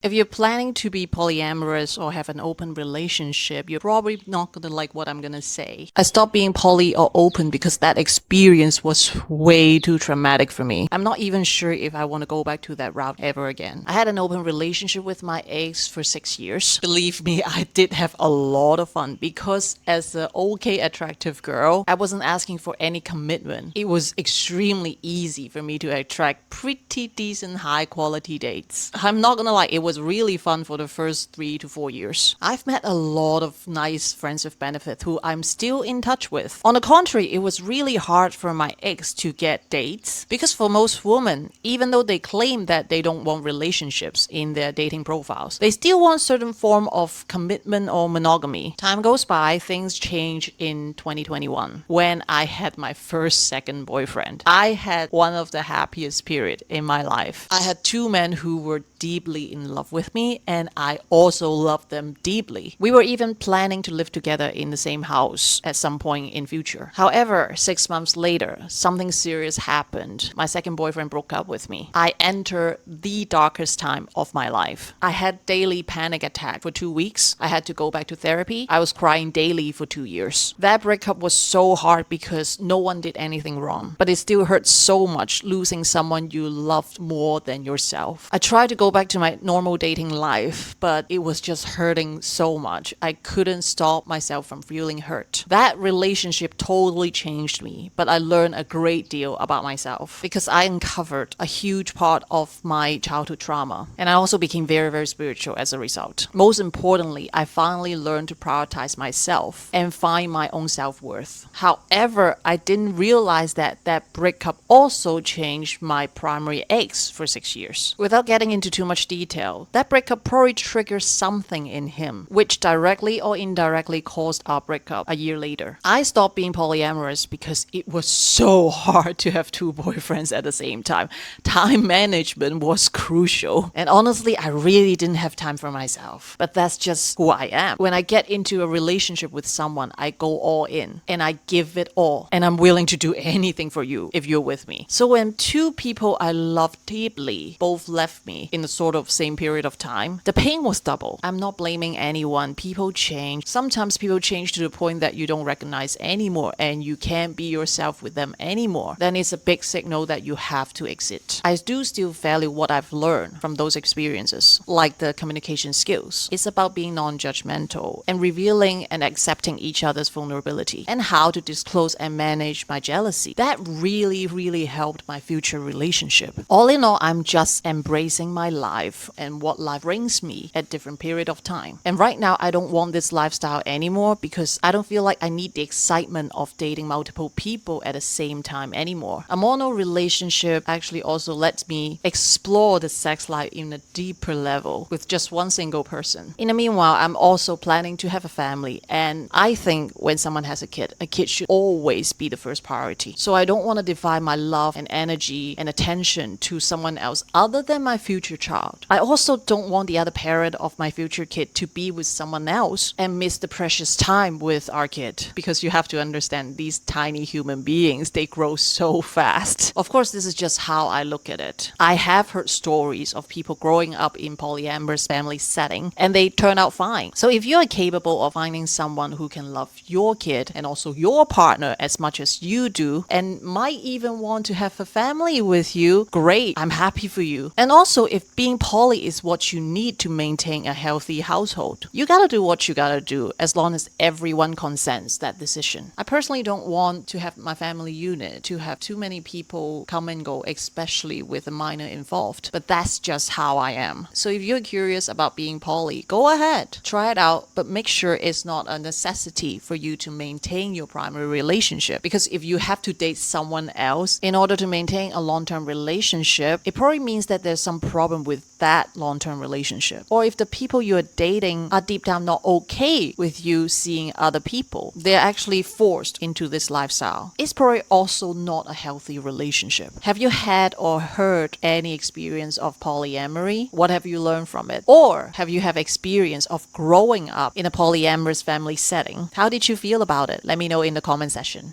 If you're planning to be polyamorous or have an open relationship, you're probably not going to like what I'm going to say. I stopped being poly or open because that experience was way too traumatic for me. I'm not even sure if I want to go back to that route ever again. I had an open relationship with my ex for 6 years. Believe me, I did have a lot of fun because as an okay attractive girl, I wasn't asking for any commitment. It was extremely easy for me to attract pretty decent high quality dates. I'm not gonna lie, it was really fun for the first 3 to 4 years. I've met a lot of nice friends with benefits who I'm still in touch with. On the contrary, it was really hard for my ex to get dates because for most women, even though they claim that they don't want relationships in their dating profiles, they still want certain form of commitment or monogamy. Time goes by, things change in 2021 when I had my second boyfriend. I had one of the happiest period in my life. I had two men who were deeply in love with me and I also loved them deeply. We were even planning to live together in the same house at some point in future. However, 6 months later, something serious happened. My second boyfriend broke up with me. I entered the darkest time of my life. I had daily panic attack for 2 weeks. I had to go back to therapy. I was crying daily for 2 years. That breakup was so hard because no one did anything wrong, but it still hurts so much losing someone you loved more than yourself. I tried to go back to my normal dating life, but it was just hurting so much. I couldn't stop myself from feeling hurt. That relationship totally changed me, but I learned a great deal about myself because I uncovered a huge part of my childhood trauma, and I also became very, very spiritual as a result. Most importantly, I finally learned to prioritize myself and find my own self-worth. However, I didn't realize that breakup also changed my primary ex for 6 years. Without getting into too much detail, that breakup probably triggered something in him, which directly or indirectly caused our breakup a year later. I stopped being polyamorous because it was so hard to have two boyfriends at the same time. Time management was crucial. And honestly, I really didn't have time for myself. But that's just who I am. When I get into a relationship with someone, I go all in and I give it all. And I'm willing to do anything for you if you're with me. So when two people I love deeply both left me in the sort of same period of time, the pain was double. I'm not blaming anyone. People change. Sometimes people change to the point that you don't recognize anymore and you can't be yourself with them anymore. Then it's a big signal that you have to exit. I do still value what I've learned from those experiences, like the communication skills. It's about being non-judgmental and revealing and accepting each other's vulnerability and how to disclose and manage my jealousy. That really helped my future relationship. All in all, I'm just embracing my life and what life brings me at different period of time. And right now, I don't want this lifestyle anymore because I don't feel like I need the excitement of dating multiple people at the same time anymore. A mono relationship actually also lets me explore the sex life in a deeper level with just one single person. In the meanwhile, I'm also planning to have a family, and I think when someone has a kid should always be the first priority. So I don't want to divide my love and energy and attention to someone else other than my future child. I also don't want the other parent of my future kid to be with someone else and miss the precious time with our kid, because you have to understand these tiny human beings, they grow so fast. Of course, this is just how I look at it. I have heard stories of people growing up in polyamorous family setting and they turn out fine. So if you are capable of finding someone who can love your kid and also your partner as much as you do and might even want to have a family with you, great, I'm happy for you. And also, if being poly is what you need to maintain a healthy household, you gotta do what you gotta do as long as everyone consents that decision. I personally don't want to have my family unit to have too many people come and go, especially with a minor involved. But that's just how I am. So if you're curious about being poly, go ahead, try it out, but make sure it's not a necessity for you to maintain your primary relationship. Because if you have to date someone else in order to maintain a long-term relationship, it probably means that there's some problem with that long-term relationship. Or if the people you're dating are deep down not okay with you seeing other people, they're actually forced into this lifestyle, it's probably also not a healthy relationship. Have you had or heard any experience of polyamory? What have you learned from it? Or have you have experience of growing up in a polyamorous family setting? How did you feel about it? Let me know in the comment section.